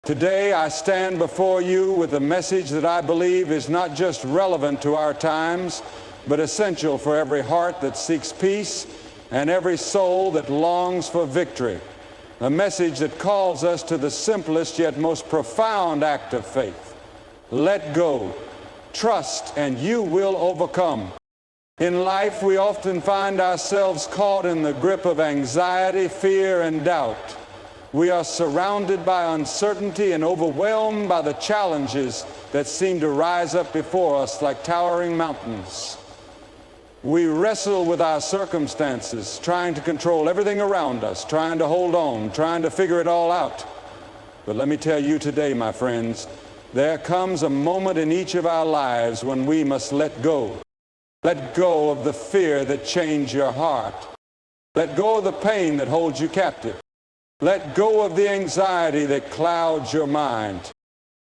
Today I stand before you with a message that I believe is not just relevant to our times, but essential for every heart that seeks peace and every soul that longs for victory. A message that calls us to the simplest yet most profound act of faith. Let go, trust, and you will overcome. In life, we often find ourselves caught in the grip of anxiety, fear, and doubt. We are surrounded by uncertainty and overwhelmed by the challenges that seem to rise up before us like towering mountains. We wrestle with our circumstances, trying to control everything around us, trying to hold on, trying to figure it all out. But let me tell you today, my friends, there comes a moment in each of our lives when we must let go. Let go of the fear that chains your heart. Let go of the pain that holds you captive. Let go of the anxiety that clouds your mind.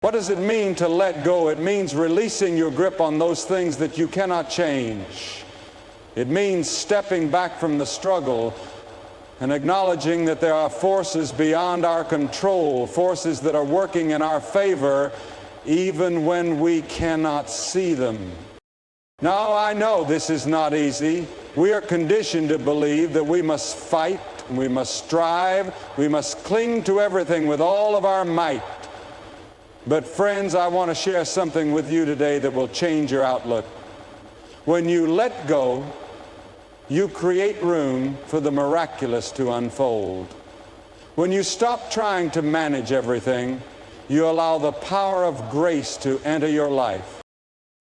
What does it mean to let go? It means releasing your grip on those things that you cannot change. It means stepping back from the struggle and acknowledging that there are forces beyond our control, forces that are working in our favor even when we cannot see them. Now, I know this is not easy. We are conditioned to believe that we must fight, we must strive, we must cling to everything with all of our might. But friends, I want to share something with you today that will change your outlook. When you let go, you create room for the miraculous to unfold. When you stop trying to manage everything, you allow the power of grace to enter your life.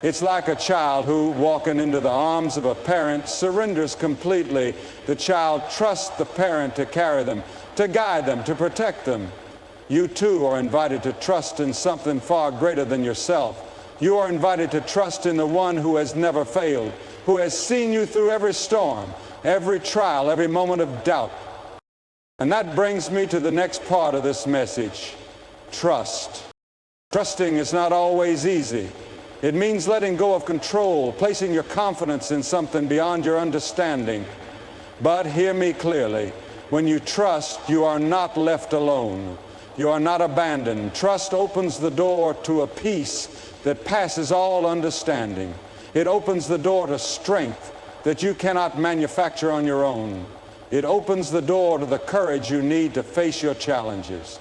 It's like a child who, walking into the arms of a parent, surrenders completely. The child trusts the parent to carry them, to guide them, to protect them. You too are invited to trust in something far greater than yourself. You are invited to trust in the one who has never failed, who has seen you through every storm, every trial, every moment of doubt. And that brings me to the next part of this message: trust. Trusting is not always easy. It means letting go of control, placing your confidence in something beyond your understanding. But hear me clearly, when you trust, you are not left alone. You are not abandoned. Trust opens the door to a peace that passes all understanding. It opens the door to strength that you cannot manufacture on your own. It opens the door to the courage you need to face your challenges.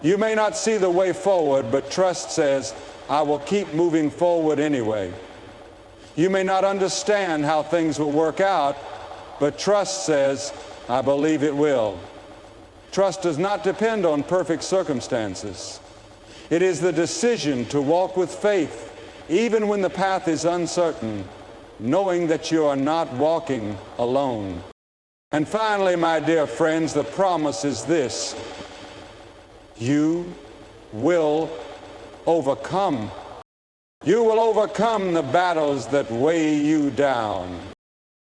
You may not see the way forward, but trust says, I will keep moving forward anyway. You may not understand how things will work out, but trust says, I believe it will. Trust does not depend on perfect circumstances. It is the decision to walk with faith, even when the path is uncertain, knowing that you are not walking alone. And finally, my dear friends, the promise is this: you will overcome. You will overcome the battles that weigh you down.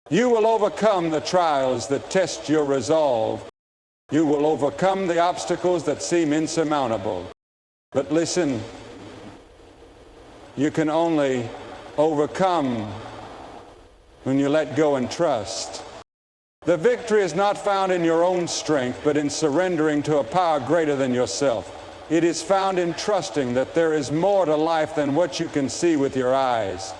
You will overcome the trials that test your resolve. You will overcome the obstacles that seem insurmountable. But listen, you can only overcome when you let go and trust. The victory is not found in your own strength, but in surrendering to a power greater than yourself. It is found in trusting that there is more to life than what you can see with your eyes.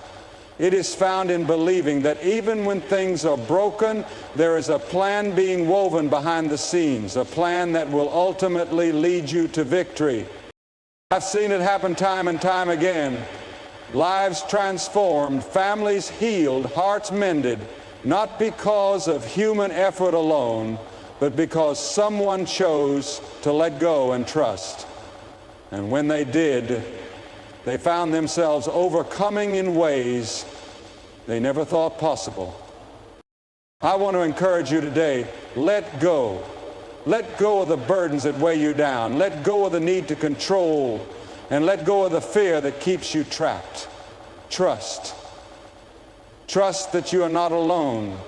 It is found in believing that even when things are broken, there is a plan being woven behind the scenes, a plan that will ultimately lead you to victory. I've seen it happen time and time again. Lives transformed, families healed, hearts mended, not because of human effort alone, but because someone chose to let go and trust. And when they did, they found themselves overcoming in ways they never thought possible. I want to encourage you today, let go. Let go of the burdens that weigh you down. Let go of the need to control, and let go of the fear that keeps you trapped. Trust. Trust that you are not alone.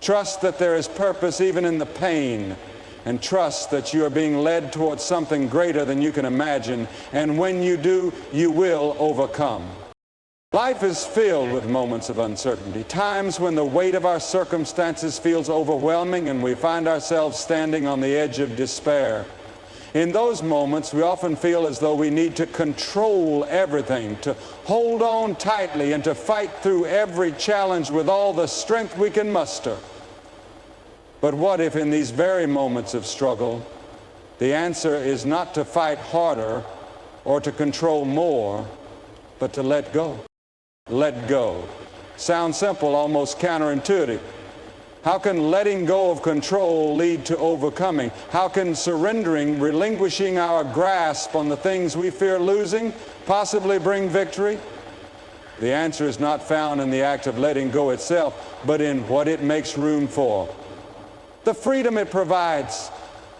Trust that there is purpose even in the pain. And trust that you are being led towards something greater than you can imagine. And when you do, you will overcome. Life is filled with moments of uncertainty, times when the weight of our circumstances feels overwhelming and we find ourselves standing on the edge of despair. In those moments, we often feel as though we need to control everything, to hold on tightly and to fight through every challenge with all the strength we can muster. But what if in these very moments of struggle, the answer is not to fight harder or to control more, but to let go? Let go. Sounds simple, almost counterintuitive. How can letting go of control lead to overcoming? How can surrendering, relinquishing our grasp on the things we fear losing, possibly bring victory? The answer is not found in the act of letting go itself, but in what it makes room for. The freedom it provides,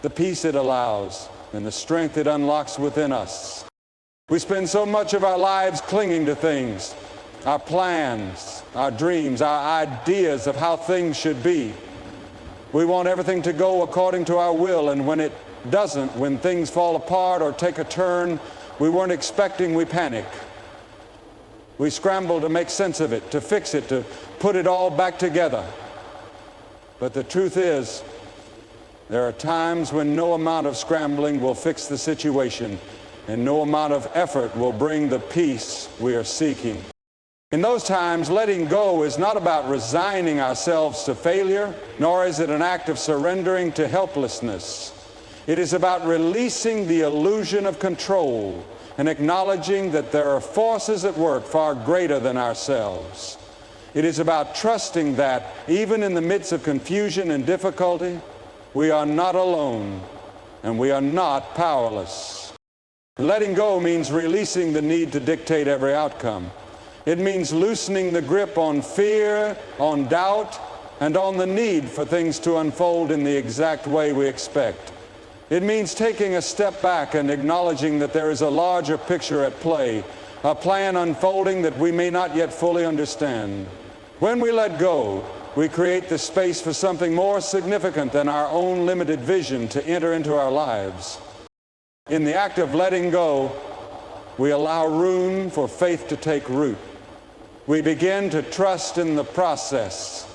the peace it allows, and the strength it unlocks within us. We spend so much of our lives clinging to things, our plans, our dreams, our ideas of how things should be. We want everything to go according to our will, and when it doesn't, when things fall apart or take a turn we weren't expecting, we panic. We scramble to make sense of it, to fix it, to put it all back together. But the truth is, there are times when no amount of scrambling will fix the situation, and no amount of effort will bring the peace we are seeking. In those times, letting go is not about resigning ourselves to failure, nor is it an act of surrendering to helplessness. It is about releasing the illusion of control and acknowledging that there are forces at work far greater than ourselves. It is about trusting that, even in the midst of confusion and difficulty, we are not alone and we are not powerless. Letting go means releasing the need to dictate every outcome. It means loosening the grip on fear, on doubt, and on the need for things to unfold in the exact way we expect. It means taking a step back and acknowledging that there is a larger picture at play, a plan unfolding that we may not yet fully understand. When we let go, we create the space for something more significant than our own limited vision to enter into our lives. In the act of letting go, we allow room for faith to take root. We begin to trust in the process,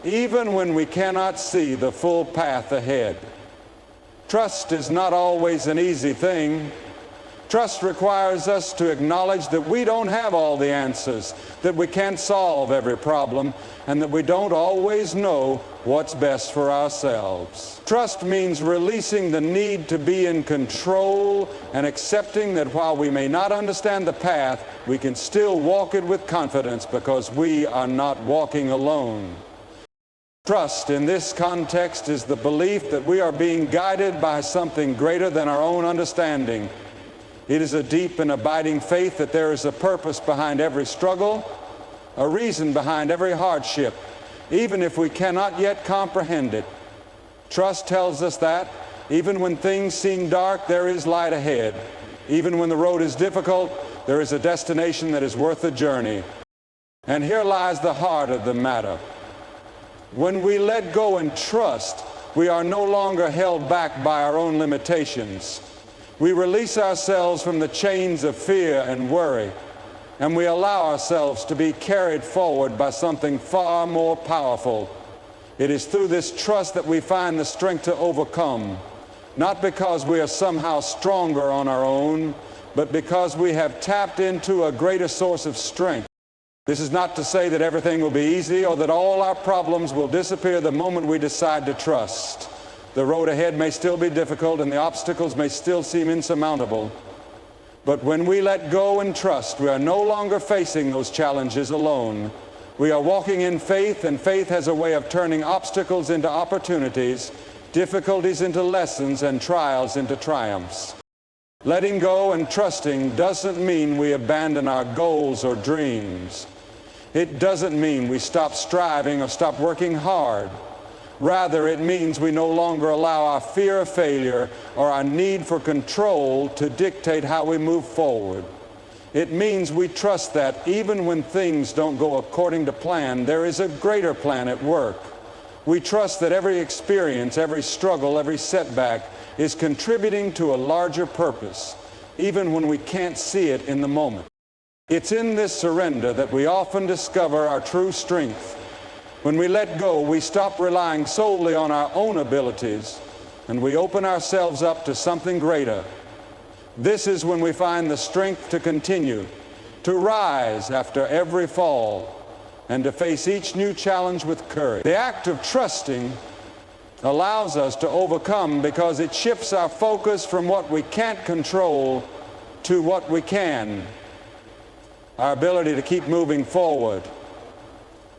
even when we cannot see the full path ahead. Trust is not always an easy thing. Trust requires us to acknowledge that we don't have all the answers, that we can't solve every problem, and that we don't always know what's best for ourselves. Trust means releasing the need to be in control and accepting that while we may not understand the path, we can still walk it with confidence because we are not walking alone. Trust in this context is the belief that we are being guided by something greater than our own understanding. It is a deep and abiding faith that there is a purpose behind every struggle, a reason behind every hardship, even if we cannot yet comprehend it. Trust tells us that even when things seem dark, there is light ahead. Even when the road is difficult, there is a destination that is worth the journey. And here lies the heart of the matter. When we let go and trust, we are no longer held back by our own limitations. We release ourselves from the chains of fear and worry, and we allow ourselves to be carried forward by something far more powerful. It is through this trust that we find the strength to overcome, not because we are somehow stronger on our own, but because we have tapped into a greater source of strength. This is not to say that everything will be easy or that all our problems will disappear the moment we decide to trust. The road ahead may still be difficult and the obstacles may still seem insurmountable. But when we let go and trust, we are no longer facing those challenges alone. We are walking in faith, and faith has a way of turning obstacles into opportunities, difficulties into lessons, and trials into triumphs. Letting go and trusting doesn't mean we abandon our goals or dreams. It doesn't mean we stop striving or stop working hard. Rather, it means we no longer allow our fear of failure or our need for control to dictate how we move forward. It means we trust that even when things don't go according to plan, there is a greater plan at work. We trust that every experience, every struggle, every setback is contributing to a larger purpose, even when we can't see it in the moment. It's in this surrender that we often discover our true strength. When we let go, we stop relying solely on our own abilities and we open ourselves up to something greater, this is when we find the strength to continue, to rise after every fall, and to face each new challenge with courage. The act of trusting allows us to overcome because it shifts our focus from what we can't control to what we can. Our ability to keep moving forward,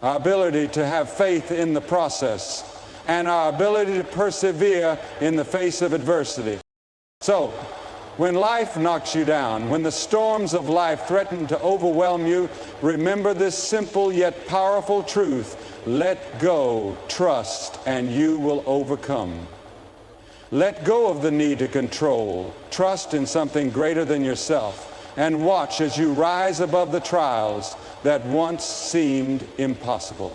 our ability to have faith in the process, and our ability to persevere in the face of adversity. So, when life knocks you down, when the storms of life threaten to overwhelm you, remember this simple yet powerful truth: let go, trust, and you will overcome. Let go of the need to control. Trust in something greater than yourself, and watch as you rise above the trials that once seemed impossible.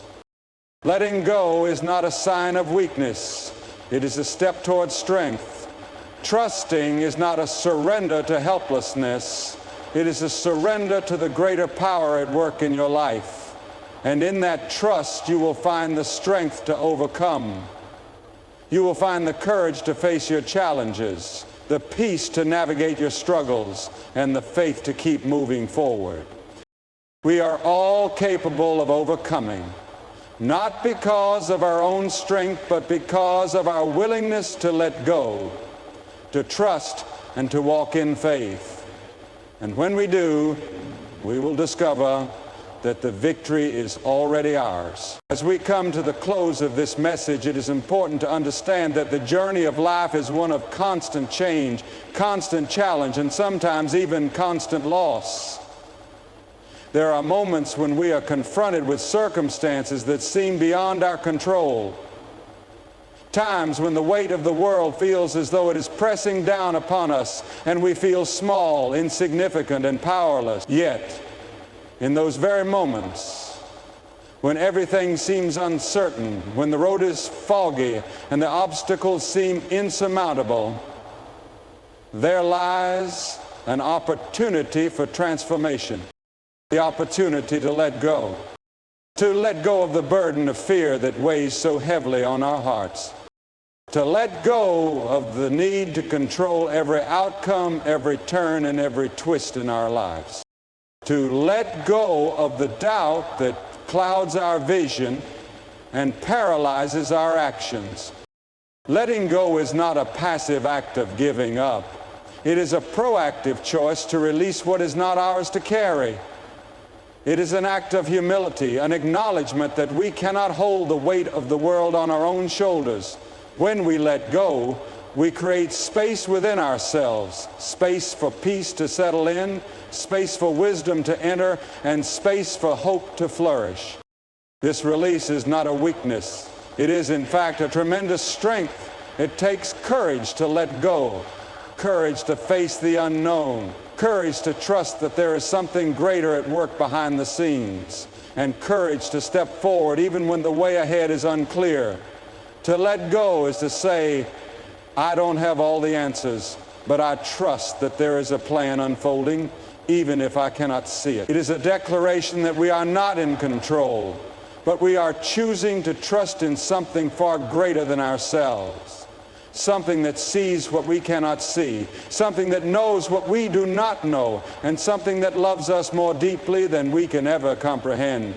Letting go is not a sign of weakness. It is a step toward strength. Trusting is not a surrender to helplessness. It is a surrender to the greater power at work in your life. And in that trust, you will find the strength to overcome. You will find the courage to face your challenges, the peace to navigate your struggles, and the faith to keep moving forward. We are all capable of overcoming, not because of our own strength, but because of our willingness to let go, to trust, and to walk in faith. And when we do, we will discover that the victory is already ours. As we come to the close of this message, it is important to understand that the journey of life is one of constant change, constant challenge, and sometimes even constant loss. There are moments when we are confronted with circumstances that seem beyond our control. Times when the weight of the world feels as though it is pressing down upon us, and we feel small, insignificant, and powerless. Yet, in those very moments when everything seems uncertain, when the road is foggy and the obstacles seem insurmountable, there lies an opportunity for transformation, the opportunity to let go of the burden of fear that weighs so heavily on our hearts, to let go of the need to control every outcome, every turn, and every twist in our lives, to let go of the doubt that clouds our vision and paralyzes our actions. Letting go is not a passive act of giving up. It is a proactive choice to release what is not ours to carry. It is an act of humility, an acknowledgement that we cannot hold the weight of the world on our own shoulders. When we let go, we create space within ourselves, space for peace to settle in, space for wisdom to enter, and space for hope to flourish. This release is not a weakness. It is, in fact, a tremendous strength. It takes courage to let go, courage to face the unknown, courage to trust that there is something greater at work behind the scenes, and courage to step forward even when the way ahead is unclear. To let go is to say, I don't have all the answers, but I trust that there is a plan unfolding, even if I cannot see it. It is a declaration that we are not in control, but we are choosing to trust in something far greater than ourselves, something that sees what we cannot see, something that knows what we do not know, and something that loves us more deeply than we can ever comprehend.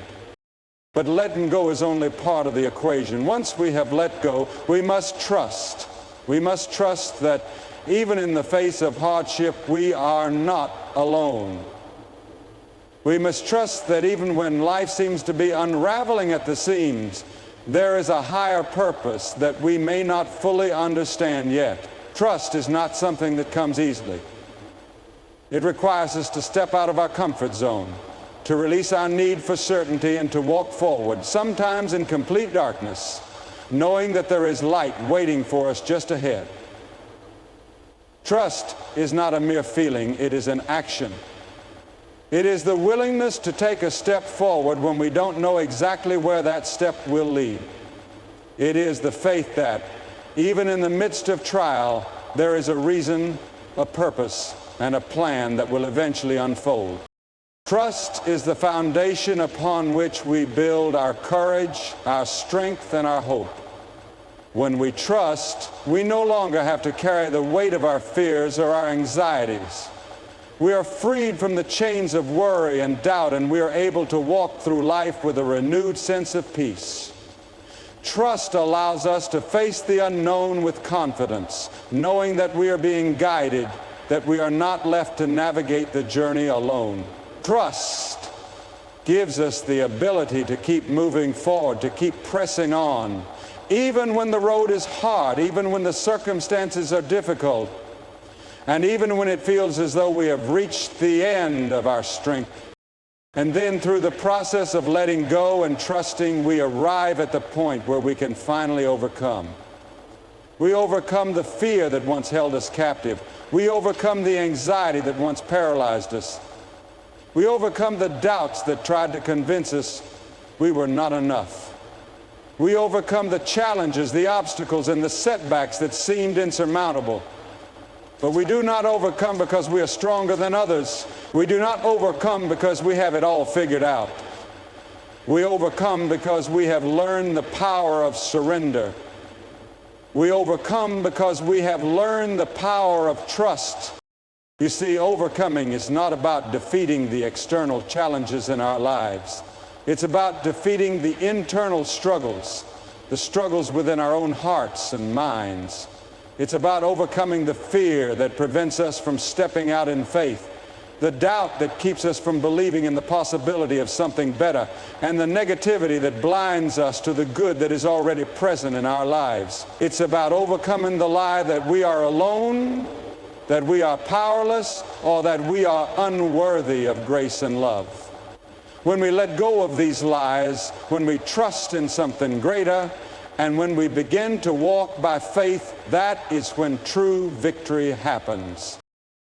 But letting go is only part of the equation. Once we have let go, we must trust. We must trust that even in the face of hardship, we are not alone. We must trust that even when life seems to be unraveling at the seams, there is a higher purpose that we may not fully understand yet. Trust is not something that comes easily. It requires us to step out of our comfort zone, to release our need for certainty, and to walk forward, sometimes in complete darkness, knowing that there is light waiting for us just ahead. Trust is not a mere feeling, it is an action. It is the willingness to take a step forward when we don't know exactly where that step will lead. It is the faith that, even in the midst of trial, there is a reason, a purpose, and a plan that will eventually unfold. Trust is the foundation upon which we build our courage, our strength, and our hope. When we trust, we no longer have to carry the weight of our fears or our anxieties. We are freed from the chains of worry and doubt, and we are able to walk through life with a renewed sense of peace. Trust allows us to face the unknown with confidence, knowing that we are being guided, that we are not left to navigate the journey alone. Trust gives us the ability to keep moving forward, to keep pressing on, even when the road is hard, even when the circumstances are difficult, and even when it feels as though we have reached the end of our strength. And then through the process of letting go and trusting, we arrive at the point where we can finally overcome. We overcome the fear that once held us captive. We overcome the anxiety that once paralyzed us. We overcome the doubts that tried to convince us we were not enough. We overcome the challenges, the obstacles, and the setbacks that seemed insurmountable. But we do not overcome because we are stronger than others. We do not overcome because we have it all figured out. We overcome because we have learned the power of surrender. We overcome because we have learned the power of trust. You see, overcoming is not about defeating the external challenges in our lives. It's about defeating the internal struggles, the struggles within our own hearts and minds. It's about overcoming the fear that prevents us from stepping out in faith, the doubt that keeps us from believing in the possibility of something better, and the negativity that blinds us to the good that is already present in our lives. It's about overcoming the lie that we are alone, that we are powerless, or that we are unworthy of grace and love. When we let go of these lies, when we trust in something greater, and when we begin to walk by faith, that is when true victory happens.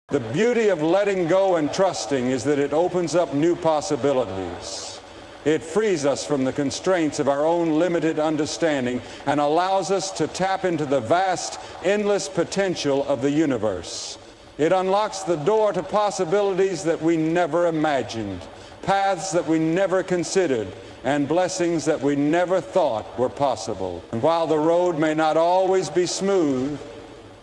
The beauty of letting go and trusting is that it opens up new possibilities. It frees us from the constraints of our own limited understanding and allows us to tap into the vast, endless potential of the universe. It unlocks the door to possibilities that we never imagined, paths that we never considered, and blessings that we never thought were possible. And while the road may not always be smooth,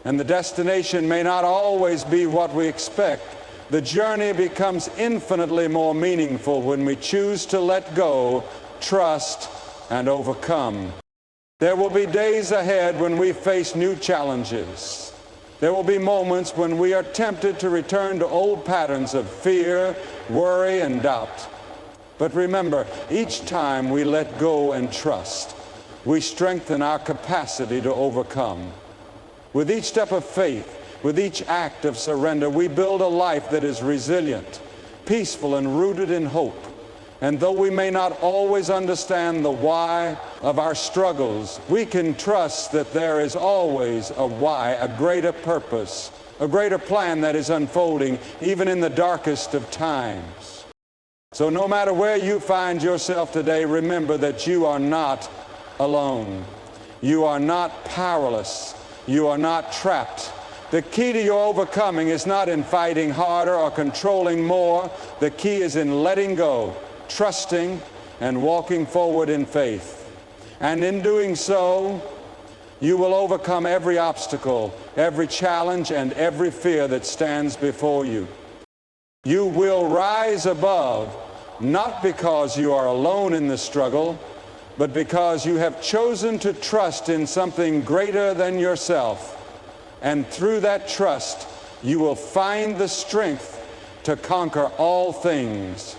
and the destination may not always be what we expect, the journey becomes infinitely more meaningful when we choose to let go, trust, and overcome. There will be days ahead when we face new challenges. There will be moments when we are tempted to return to old patterns of fear, worry, and doubt. But remember, each time we let go and trust, we strengthen our capacity to overcome. With each step of faith, with each act of surrender, we build a life that is resilient, peaceful, and rooted in hope. And though we may not always understand the why of our struggles, we can trust that there is always a why, a greater purpose, a greater plan that is unfolding even in the darkest of times. So no matter where you find yourself today, remember that you are not alone. You are not powerless. You are not trapped. The key to your overcoming is not in fighting harder or controlling more. The key is in letting go, trusting, and walking forward in faith. And in doing so, you will overcome every obstacle, every challenge, and every fear that stands before you. You will rise above, not because you are alone in the struggle, but because you have chosen to trust in something greater than yourself. And through that trust, you will find the strength to conquer all things.